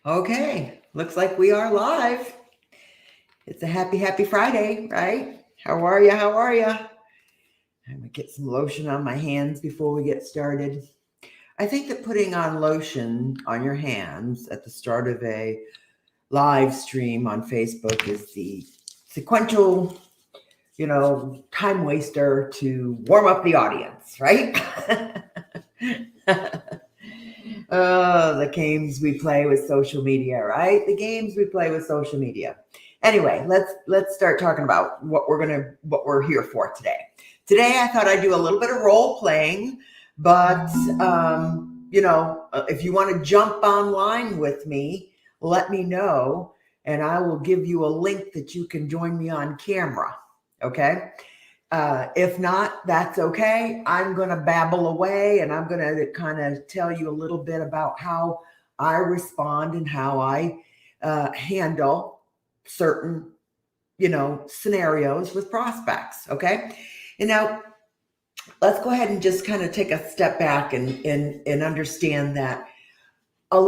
Okay, looks like we are live. It's a happy Friday, right? How are you? How are you? I'm gonna get some lotion on my hands before we get started. I think that putting on lotion on your hands at the start of a live stream on Facebook is the sequential, time waster to warm up the audience, right? Oh, the games we play with social media, right? The games we play with social media. Anyway, let's start talking about what we're here for today. Today, I thought I'd do a little bit of role playing, but if you want to jump online with me, let me know, and I will give you a link that you can join me on camera. Okay. If not, that's okay. I'm going to babble away and I'm going to kind of tell you a little bit about how I respond and how I handle certain, scenarios with prospects. Okay. And now let's go ahead and just kind of take a step back and understand that a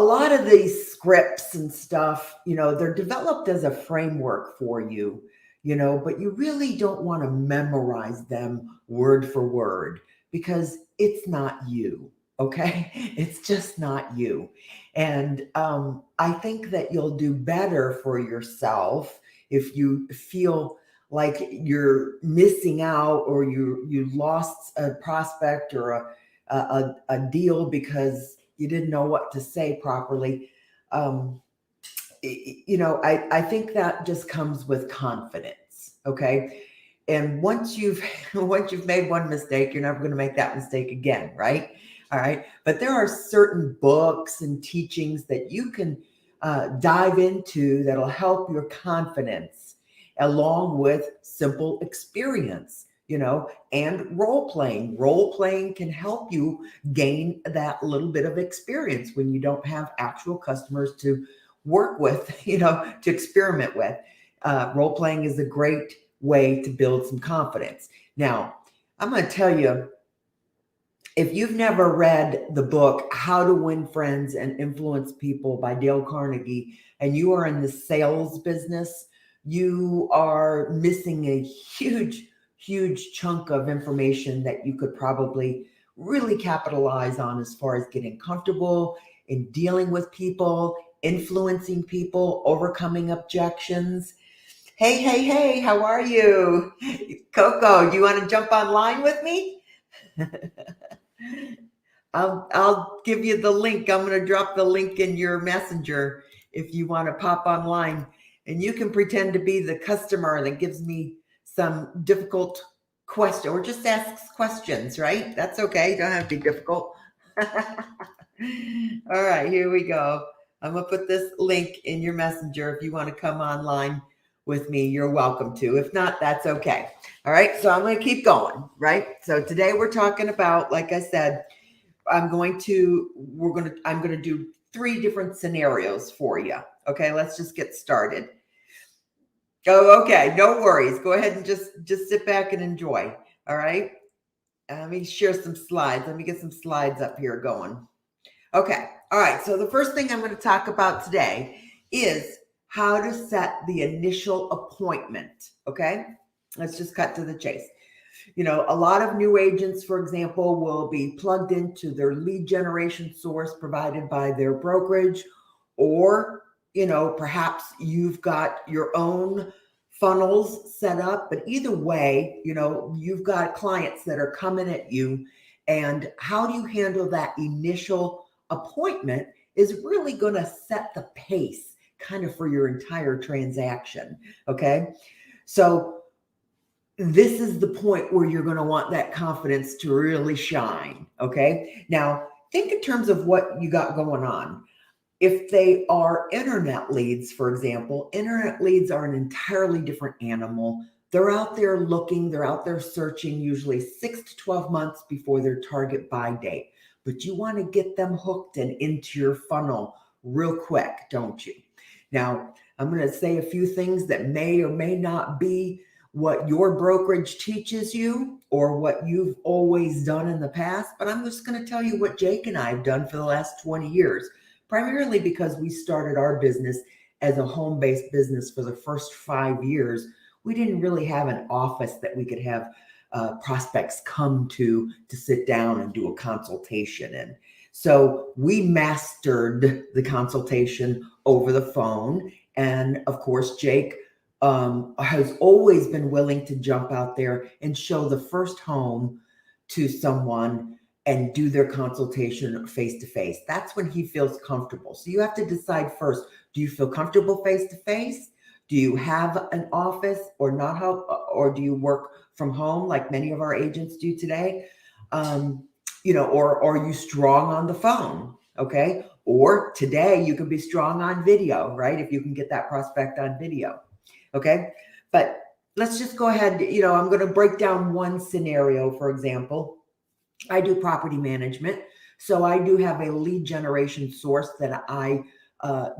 lot of these scripts and stuff, they're developed as a framework for you, but you really don't want to memorize them word for word because it's not you. Okay. It's just not you. And I think that you'll do better for yourself if you feel like you're missing out or you lost a prospect or a deal because you didn't know what to say properly. Um, I think that just comes with confidence. Okay. And once you've made one mistake, you're never going to make that mistake again. Right. All right. But there are certain books and teachings that you can dive into that'll help your confidence along with simple experience, and role playing. Role playing can help you gain that little bit of experience when you don't have actual customers to work with, to experiment with. Role playing is a great way to build some confidence. Now, I'm going to tell you, if you've never read the book, How to Win Friends and Influence People by Dale Carnegie, and you are in the sales business, you are missing a huge chunk of information that you could probably really capitalize on as far as getting comfortable in dealing with people, influencing people, overcoming objections. Hey, how are you? Coco, do you want to jump online with me? I'll give you the link. I'm going to drop the link in your messenger if you want to pop online, and you can pretend to be the customer that gives me some difficult question or just asks questions, right? That's okay. You don't have to be difficult. All right, here we go. I'm going to put this link in your messenger. If you want to come online with me, you're welcome to. If not, that's okay. All right, so I'm going to keep going, right? So today we're talking about, like I said, I'm going to do 3 different scenarios for you. Okay, let's just get started. Oh, okay, no worries. Go ahead and just sit back and enjoy. All right. Let me share some slides. Let me get some slides up here going. Okay. All right. So the first thing I'm going to talk about today is how to set the initial appointment. Okay. Let's just cut to the chase. A lot of new agents, for example, will be plugged into their lead generation source provided by their brokerage, or, perhaps you've got your own funnels set up. But either way, you've got clients that are coming at you. And how do you handle that initial appointment is really going to set the pace kind of for your entire transaction. Okay. So this is the point where you're going to want that confidence to really shine. Okay. Now, think in terms of what you got going on. If they are internet leads, for example, internet leads are an entirely different animal. They're out there looking, they're out there searching, usually 6 to 12 months before their target buy date. But you want to get them hooked and into your funnel real quick, don't you? Now, I'm going to say a few things that may or may not be what your brokerage teaches you or what you've always done in the past, but I'm just going to tell you what Jake and I have done for the last 20 years. primarily because we started our business as a home-based business for the first 5 years. We didn't really have an office that we could have prospects come to sit down and do a consultation in. So we mastered the consultation over the phone. And of course, Jake has always been willing to jump out there and show the first home to someone and do their consultation face to face. That's when he feels comfortable. So you have to decide first, do you feel comfortable face to face? Do you have an office or not have, or do you work from home like many of our agents do today? Or are you strong on the phone? Okay. Or today you can be strong on video, right? If you can get that prospect on video. Okay. But let's just go ahead. I'm going to break down one scenario. For example, I do property management. So I do have a lead generation source that I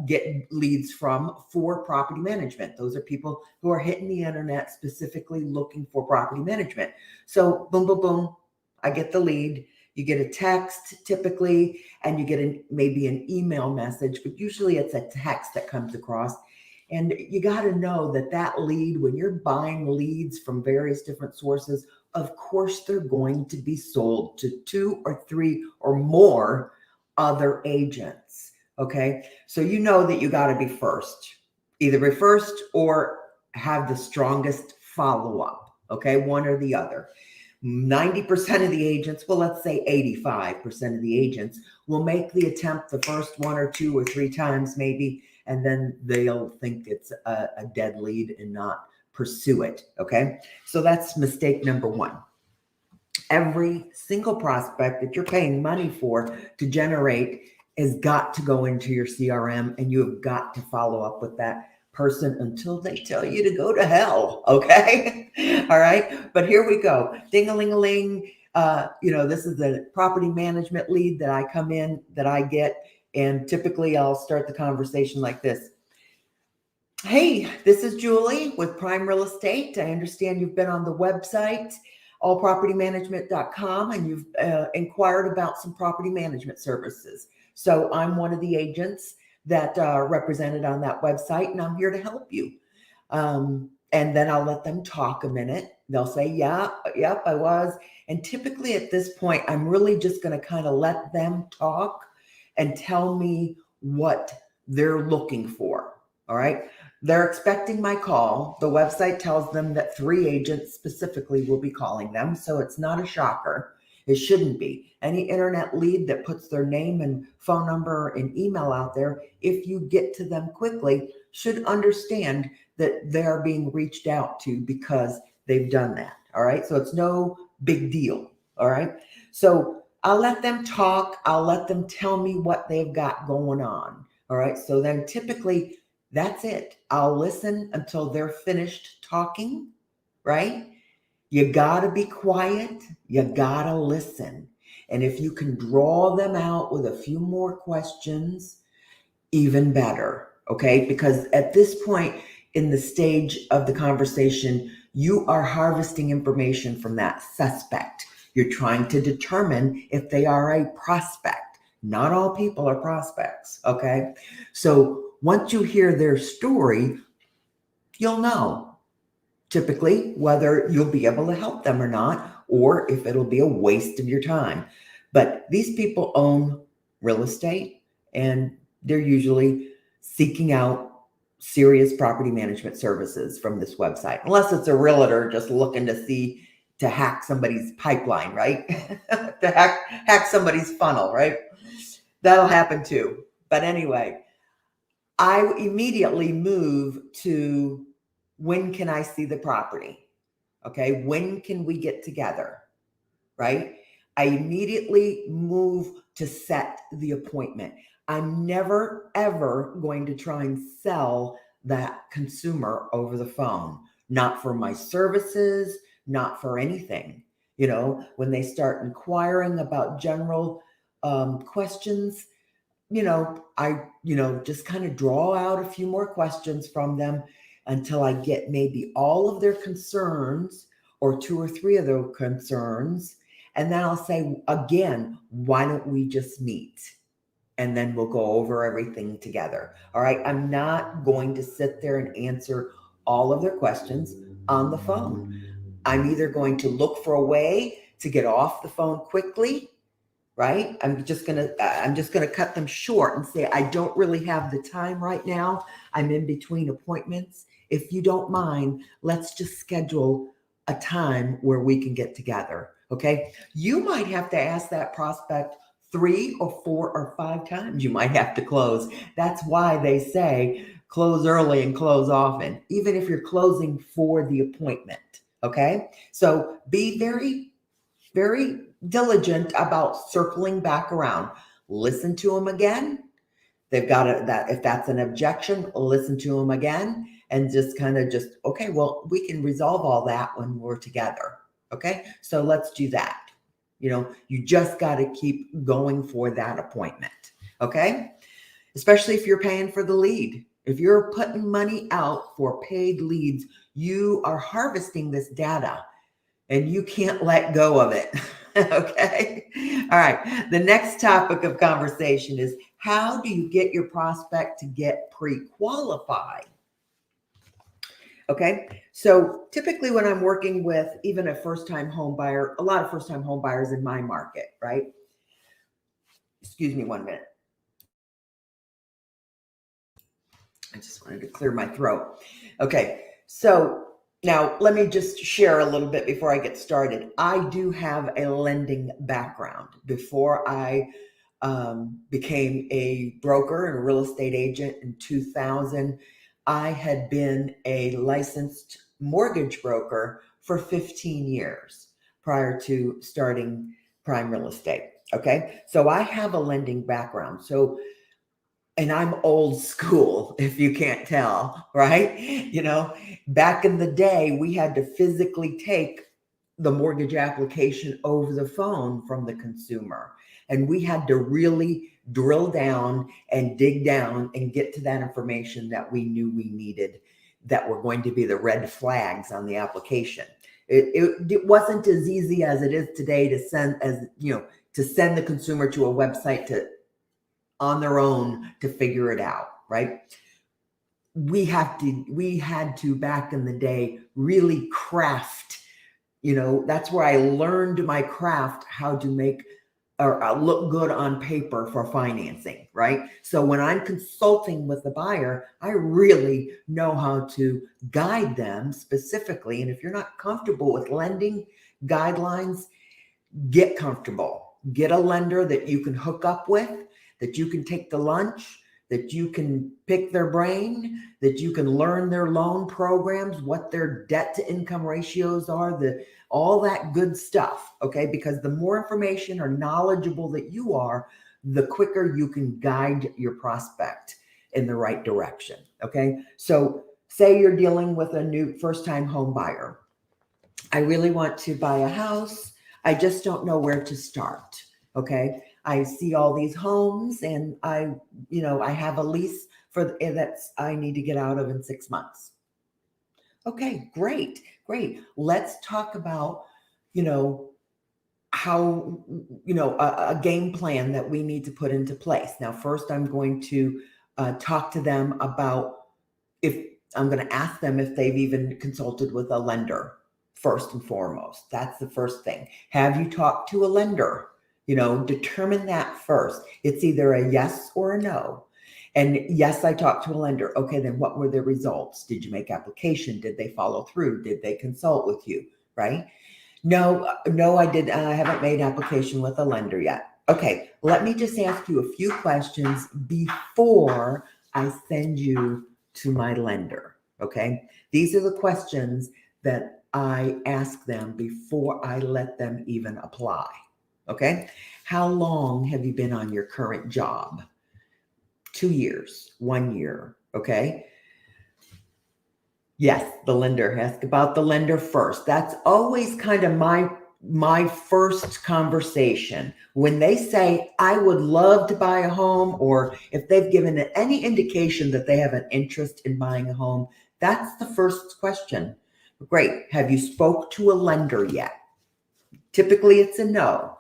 get leads from for property management. Those are people who are hitting the internet specifically looking for property management. So boom, boom, boom, I get the lead. You get a text typically, and you get maybe an email message, but usually it's a text that comes across. And you got to know that lead, when you're buying leads from various different sources, of course, they're going to be sold to 2 or 3 or more other agents. Okay. So you know that you got to be first, either be first or have the strongest follow-up. Okay. One or the other. 90% of the agents, well, let's say 85% of the agents will make the attempt the first 1 or 2 or 3 times maybe, and then they'll think it's a dead lead and not pursue it. Okay. So that's mistake number 1. Every single prospect that you're paying money for to generate has got to go into your CRM, and you have got to follow up with that person until they tell you to go to hell. Okay. All right. But here we go. Ding-a-ling-a-ling. This is the property management lead that I get. And typically I'll start the conversation like this. Hey, this is Julie with Prime Real Estate. I understand you've been on the website, allpropertymanagement.com, and you've inquired about some property management services. So I'm one of the agents that are represented on that website, and I'm here to help you. And then I'll let them talk a minute. They'll say, yep, I was. And typically at this point, I'm really just going to kind of let them talk and tell me what they're looking for. All right. They're expecting my call. The website tells them that 3 agents specifically will be calling them. So it's not a shocker. It shouldn't be. Any internet lead that puts their name and phone number and email out there, if you get to them quickly, should understand that they're being reached out to because they've done that. All right. So it's no big deal. All right. So I'll let them talk. I'll let them tell me what they've got going on. All right. So then typically that's it. I'll listen until they're finished talking. Right. You got to be quiet. You got to listen. And if you can draw them out with a few more questions, even better. Okay. Because at this point in the stage of the conversation, you are harvesting information from that suspect. You're trying to determine if they are a prospect. Not all people are prospects. Okay. So once you hear their story, you'll know typically whether you'll be able to help them or not, or if it'll be a waste of your time. But these people own real estate, and they're usually seeking out serious property management services from this website, unless it's a realtor just looking to hack somebody's pipeline, right? To hack somebody's funnel, right? That'll happen too. But anyway, I immediately move to, when can I see the property? Okay. When can we get together? Right. I immediately move to set the appointment. I'm never, ever going to try and sell that consumer over the phone, not for my services, not for anything. When they start inquiring about general questions, I just kind of draw out a few more questions from them until I get maybe all of their concerns or 2 or 3 of their concerns. And then I'll say, again, why don't we just meet? and then we'll go over everything together. All right. I'm not going to sit there and answer all of their questions on the phone. I'm either going to look for a way to get off the phone quickly, right? I'm just gonna cut them short and say, I don't really have the time right now. I'm in between appointments. If you don't mind, let's just schedule a time where we can get together. Okay. You might have to ask that prospect 3 or 4 or 5 times. You might have to close. That's why they say close early and close often, even if you're closing for the appointment. Okay. So be very, very diligent about circling back around. Listen to them again. They've got that. If that's an objection, listen to them again and just okay, well, we can resolve all that when we're together. Okay. So let's do that. You just got to keep going for that appointment. Okay. Especially if you're paying for the lead. If you're putting money out for paid leads, you are harvesting this data and you can't let go of it. Okay. All right. The next topic of conversation is, how do you get your prospect to get pre-qualified? Okay. So typically when I'm working with even a first-time home buyer, a lot of first-time home buyers in my market, right? Excuse me 1 minute. I just wanted to clear my throat. Okay. So now let me just share a little bit before I get started. I do have a lending background. Before I became a broker and a real estate agent in 2000, I had been a licensed mortgage broker for 15 years prior to starting prime real estate. Okay. So I have a lending background. And I'm old school, if you can't tell, right? Back in the day, we had to physically take the mortgage application over the phone from the consumer. And we had to really drill down and dig down and get to that information that we knew we needed, that were going to be the red flags on the application. It wasn't as easy as it is today to send the consumer to a website on their own to figure it out, right? We had to back in the day really craft, that's where I learned my craft, how to make or look good on paper for financing, right? So when I'm consulting with the buyer, I really know how to guide them specifically. And if you're not comfortable with lending guidelines, get comfortable. Get a lender that you can hook up with, that you can take to lunch, that you can pick their brain, that you can learn their loan programs, what their debt to income ratios are, all that good stuff, okay? Because the more information or knowledgeable that you are, the quicker you can guide your prospect in the right direction, okay? So say you're dealing with a new first-time home buyer. I really want to buy a house. I just don't know where to start, okay? I see all these homes and I have a lease I need to get out of in 6 months. Okay, great. Let's talk about, how, a game plan that we need to put into place. Now, first I'm going to talk to them about I'm going to ask them if they've even consulted with a lender first and foremost. That's the first thing. Have you talked to a lender? Determine that first. It's either a yes or a no. And yes, I talked to a lender. Okay, then what were the results? Did you make application? Did they follow through? Did they consult with you? Right? No, I did. I haven't made application with a lender yet. Okay, let me just ask you a few questions before I send you to my lender. Okay, these are the questions that I ask them before I let them even apply. Okay. How long have you been on your current job? 2 years, 1 year. Okay. Yes, the lender. Ask about the lender first. That's always kind of my first conversation. When they say, I would love to buy a home, or if they've given any indication that they have an interest in buying a home, that's the first question. Great. Have you spoke to a lender yet? Typically it's a no.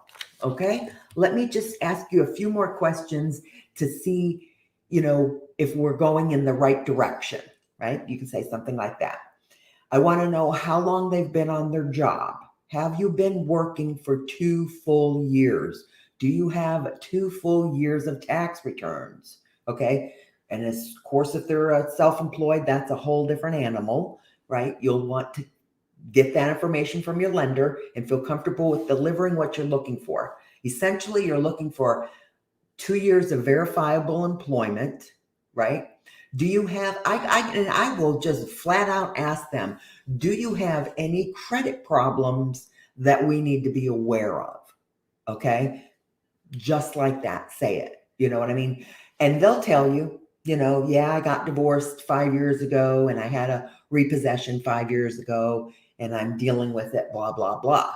Okay, let me just ask you a few more questions to see, if we're going in the right direction, right? You can say something like that. I want to know how long they've been on their job. Have you been working for 2 full years? Do you have 2 full years of tax returns? Okay. And of course, if they're self-employed, that's a whole different animal, right? You'll want to get that information from your lender and feel comfortable with delivering what you're looking for. Essentially, you're looking for 2 years of verifiable employment, right? Do you have, and I will just flat out ask them, do you have any credit problems that we need to be aware of? Okay. Just like that, say it. You know what I mean? And they'll tell you, yeah, I got divorced 5 years ago and I had a repossession 5 years ago and I'm dealing with it, blah, blah, blah.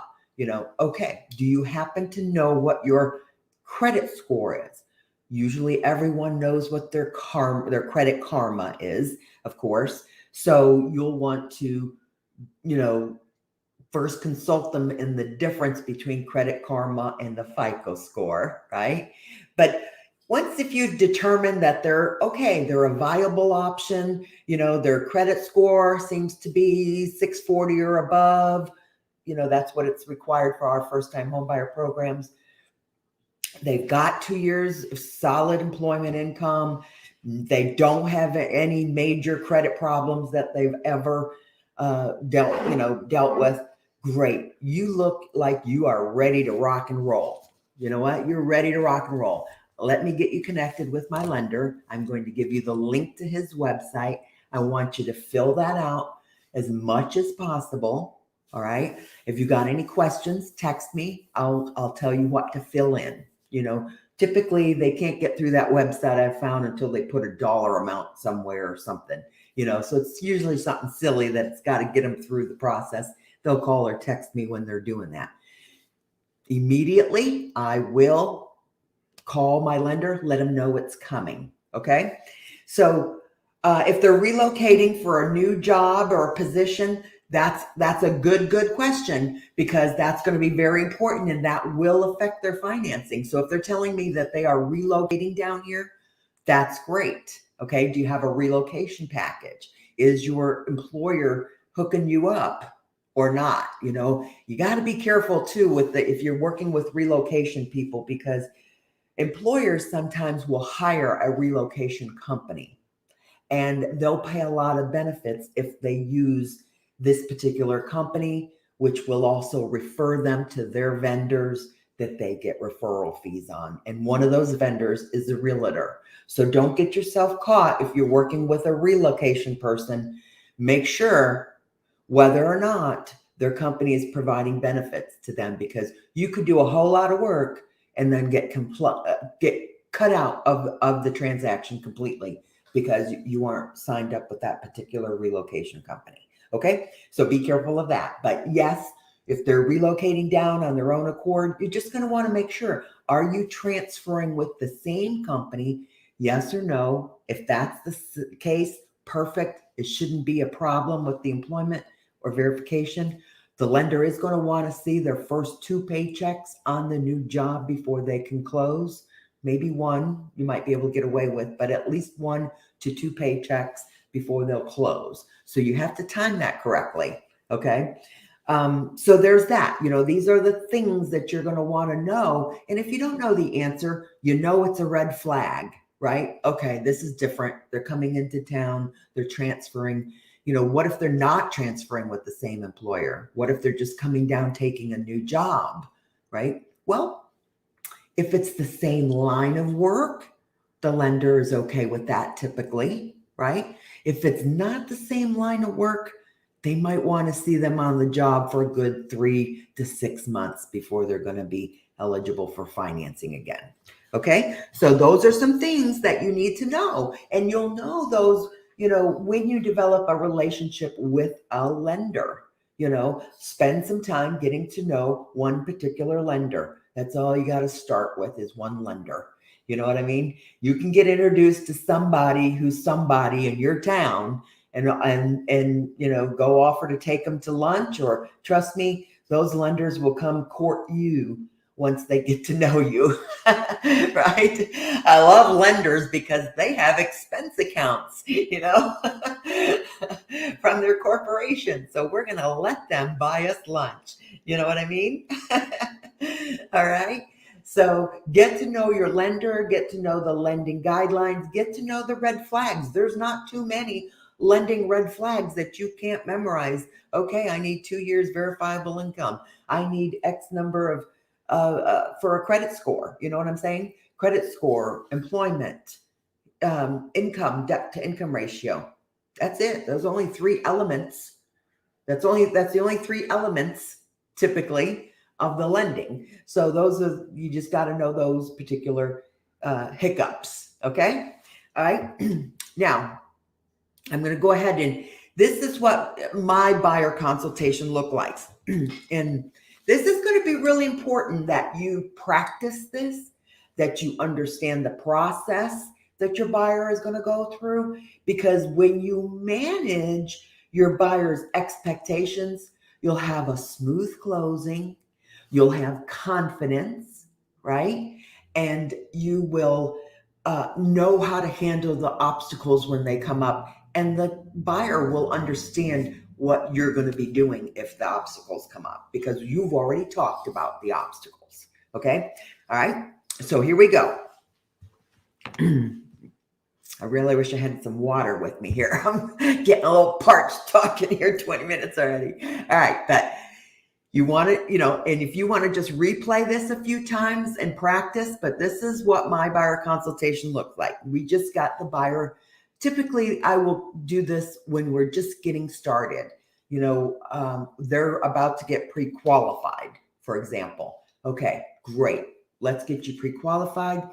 Okay. Do you happen to know what your credit score is? Usually everyone knows what their credit karma is, of course. So you'll want to, first consult them in the difference between credit karma and the FICO score, right? But once if you determine that they're a viable option, their credit score seems to be 640 or above, that's what it's required for our first-time homebuyer programs. They've got 2 years of solid employment income. They don't have any major credit problems that they've ever dealt with. Great. You look like you are ready to rock and roll. You know what? You're ready to rock and roll. Let me get you connected with my lender. I'm going to give you the link to his website. I want you to fill that out as much as possible. All right. If you got any questions, text me. I'll tell you what to fill in. Typically they can't get through that website I've found until they put a dollar amount somewhere or something, so it's usually something silly that's got to get them through the process. They'll call or text me when they're doing that. Immediately, I will call my lender, let them know it's coming. Okay. So if they're relocating for a new job or a position, that's a good question, because that's going to be very important and that will affect their financing. So if they're telling me that they are relocating down here, that's great. Okay. Do you have a relocation package? Is your employer hooking you up or not? You got to be careful too if you're working with relocation people, because employers sometimes will hire a relocation company and they'll pay a lot of benefits if they use this particular company, which will also refer them to their vendors that they get referral fees on. And one of those vendors is a realtor. So don't get yourself caught if you're working with a relocation person. Make sure whether or not their company is providing benefits to them, because you could do a whole lot of work and then get cut out of the transaction completely because you aren't signed up with that particular relocation company. Okay, so be careful of that. But yes, if they're relocating down on their own accord, you're just going to want to make sure, are you transferring with the same company? Yes or no? If that's the case, perfect. It shouldn't be a problem with the employment or verification. The lender is going to want to see their first 2 paychecks on the new job before they can close. Maybe one you might be able to get away with, but at least 1 to 2 paychecks before they'll close. So you have to time that correctly. Okay. So there's that. These are the things that you're going to want to know. And if you don't know the answer, it's a red flag, right? Okay, this is different. They're coming into town. They're transferring. What if they're not transferring with the same employer? What if they're just coming down, taking a new job, right? Well, if it's the same line of work, the lender is okay with that typically, right? If it's not the same line of work, they might want to see them on the job for a good 3 to 6 months before they're going to be eligible for financing again. Okay, so those are some things that you need to know, and you'll know those, when you develop a relationship with a lender. Spend some time getting to know one particular lender. That's all you got to start with, is one lender. You know what I mean? You can get introduced to somebody who's somebody in your town and go offer to take them to lunch, or trust me, those lenders will come court you once they get to know you. right? I love lenders because they have expense accounts, from their corporation. So we're going to let them buy us lunch. You know what I mean? All right. So get to know your lender, get to know the lending guidelines, get to know the red flags. There's not too many lending red flags that you can't memorize. Okay, I need 2 years verifiable income. I need X number of for a credit score. You know what I'm saying? Credit score, employment, income, debt to income ratio. That's it. Those are only 3 elements. That's the only 3 elements typically of the lending. So you just got to know those particular hiccups. Okay. All right. Now I'm going to go ahead and this is what my buyer consultation look like. And this is going to be really important that you practice this, that you understand the process that your buyer is going to go through, because when you manage your buyer's expectations, you'll have a smooth closing, you'll have confidence, right? And you will know how to handle the obstacles when they come up, and the buyer will understand what you're going to be doing if the obstacles come up, because you've already talked about the obstacles. Okay. All right. So here we go. I really wish I had some water with me here. I'm getting a little parched talking here 20 minutes already. All right. But you want to, and if you want to just replay this a few times and practice, but this is what my buyer consultation looks like. We just got the buyer. Typically, I will do this when we're just getting started. They're about to get pre-qualified, for example. Okay, great. Let's get you pre-qualified.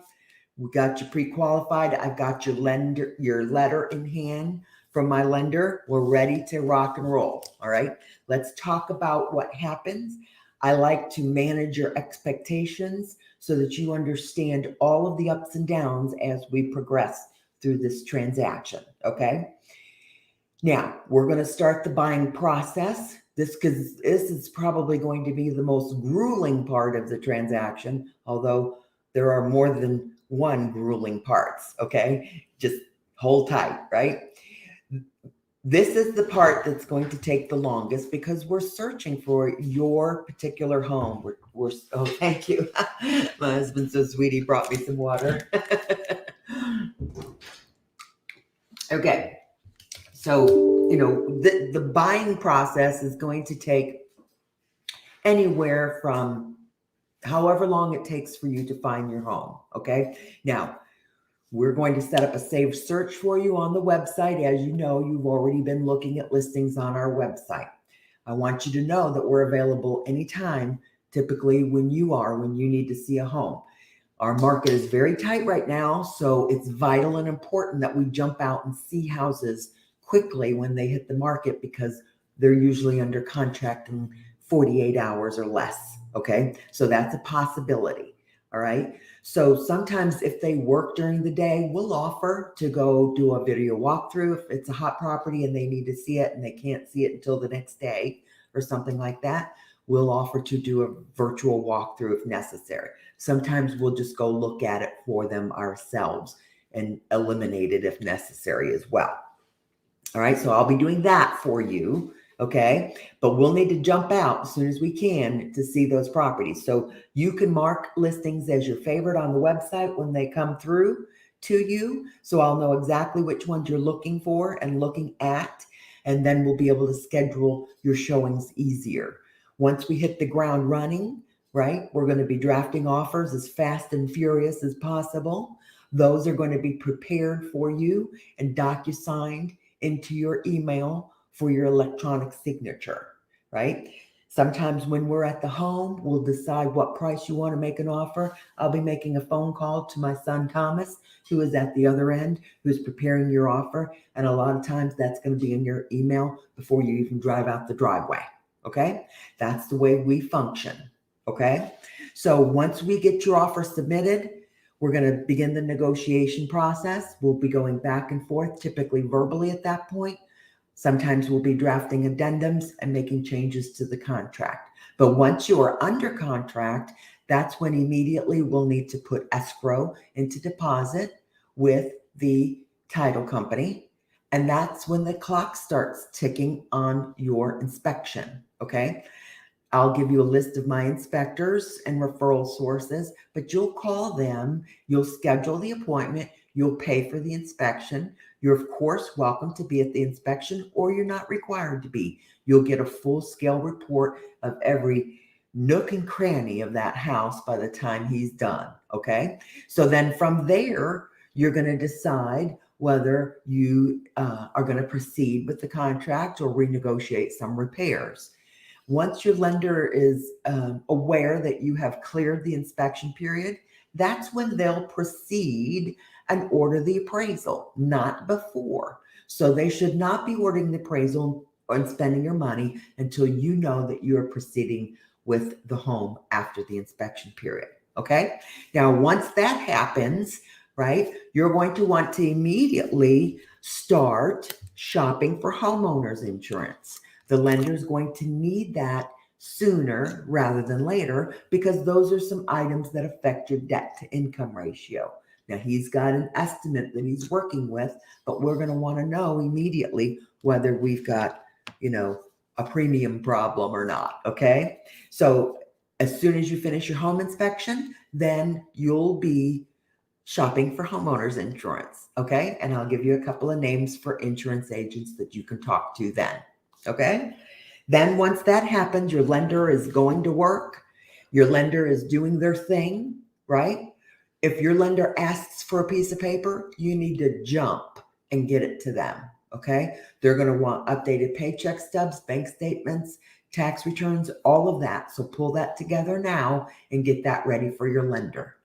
We got you pre-qualified. I've got your letter in hand from my lender. We're ready to rock and roll. All right. Let's talk about what happens. I like to manage your expectations so that you understand all of the ups and downs as we progress through this transaction. Okay. Now we're going to start the buying process. Because this is probably going to be the most grueling part of the transaction, although there are more than one grueling parts. Okay. Just hold tight, right? This is the part that's going to take the longest because we're searching for your particular home. Oh, thank you. My husband's so sweet. He brought me some water. Okay. So, the buying process is going to take anywhere from however long it takes for you to find your home. Okay. Now, we're going to set up a saved search for you on the website. As you know, you've already been looking at listings on our website. I want you to know that we're available anytime, typically when you need to see a home. Our market is very tight right now, so it's vital and important that we jump out and see houses quickly when they hit the market, because they're usually under contract in 48 hours or less. Okay, so that's a possibility. All right. So sometimes if they work during the day, we'll offer to go do a video walkthrough if it's a hot property and they need to see it and they can't see it until the next day or something like that. We'll offer to do a virtual walkthrough if necessary. Sometimes we'll just go look at it for them ourselves and eliminate it if necessary as well. All right. So I'll be doing that for you. Okay. But we'll need to jump out as soon as we can to see those properties. So you can mark listings as your favorite on the website when they come through to you. So I'll know exactly which ones you're looking for and looking at. And then we'll be able to schedule your showings easier. Once we hit the ground running, right, we're going to be drafting offers as fast and furious as possible. Those are going to be prepared for you and docu-signed into your email for your electronic signature, right? Sometimes when we're at the home, we'll decide what price you want to make an offer. I'll be making a phone call to my son, Thomas, who is at the other end, who's preparing your offer. And a lot of times that's going to be in your email before you even drive out the driveway. Okay. That's the way we function. Okay. So once we get your offer submitted, we're going to begin the negotiation process. We'll be going back and forth, typically verbally at that point. Sometimes we'll be drafting addendums and making changes to the contract. But once you are under contract, that's when immediately we'll need to put escrow into deposit with the title company. And that's when the clock starts ticking on your inspection. Okay. I'll give you a list of my inspectors and referral sources, but you'll call them, you'll schedule the appointment, you'll pay for the inspection. You're, of course, welcome to be at the inspection, or you're not required to be. You'll get a full-scale report of every nook and cranny of that house by the time he's done, okay? So then from there, you're going to decide whether you are going to proceed with the contract or renegotiate some repairs. Once your lender is aware that you have cleared the inspection period, that's when they'll proceed and order the appraisal, not before. So they should not be ordering the appraisal and spending your money until you know that you're proceeding with the home after the inspection period. Okay. Now, once that happens, right, you're going to want to immediately start shopping for homeowners insurance. The lender is going to need that sooner rather than later because those are some items that affect your debt to income ratio. Now, he's got an estimate that he's working with, but we're going to want to know immediately whether we've got, a premium problem or not. Okay. So as soon as you finish your home inspection, then you'll be shopping for homeowners insurance. Okay. And I'll give you a couple of names for insurance agents that you can talk to then. Okay. Then once that happens, your lender is going to work. Your lender is doing their thing, right? If your lender asks for a piece of paper, you need to jump and get it to them. Okay. They're going to want updated paycheck stubs, bank statements, tax returns, all of that. So pull that together now and get that ready for your lender.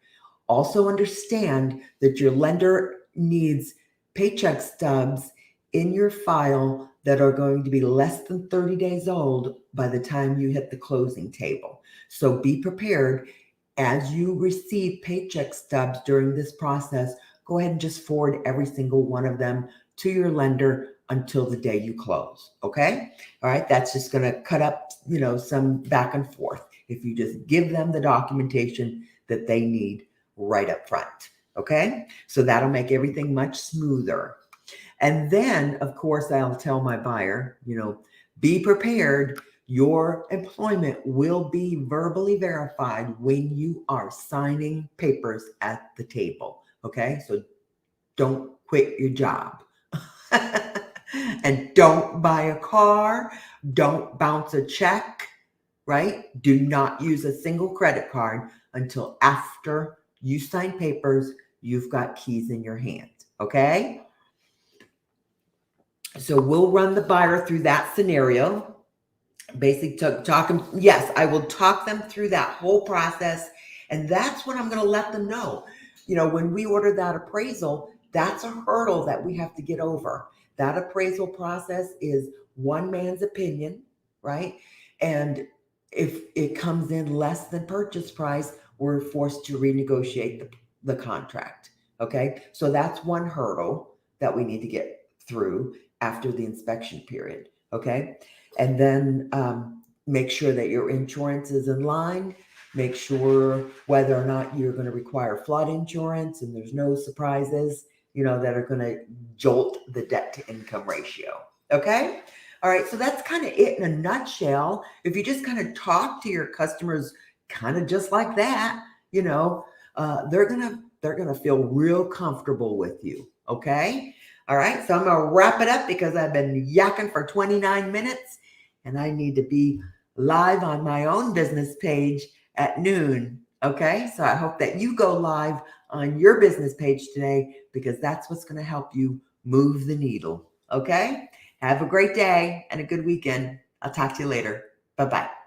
Also understand that your lender needs paycheck stubs in your file that are going to be less than 30 days old by the time you hit the closing table. So be prepared. As you receive paycheck stubs during this process, go ahead and just forward every single one of them to your lender until the day you close. Okay. All right. That's just going to cut up, some back and forth if you just give them the documentation that they need right up front. Okay. So that'll make everything much smoother. And then, of course, I'll tell my buyer, be prepared. Your employment will be verbally verified when you are signing papers at the table. Okay. So don't quit your job. And don't buy a car. Don't bounce a check, right? Do not use a single credit card until after you sign papers, you've got keys in your hand. Okay. So we'll run the buyer through that scenario. Basically talk them. Yes, I will talk them through that whole process. And that's when I'm going to let them know, when we order that appraisal, that's a hurdle that we have to get over. That appraisal process is one man's opinion, right? And if it comes in less than purchase price, we're forced to renegotiate the contract. Okay. So that's one hurdle that we need to get through after the inspection period. Okay. And then make sure that your insurance is in line. Make sure whether or not you're going to require flood insurance and there's no surprises, that are going to jolt the debt to income ratio. Okay. All right. So that's kind of it in a nutshell. If you just kind of talk to your customers kind of just like that, they're going to feel real comfortable with you. Okay. All right. So I'm going to wrap it up because I've been yakking for 29 minutes and I need to be live on my own business page at noon. Okay. So I hope that you go live on your business page today because that's what's going to help you move the needle. Okay. Have a great day and a good weekend. I'll talk to you later. Bye-bye.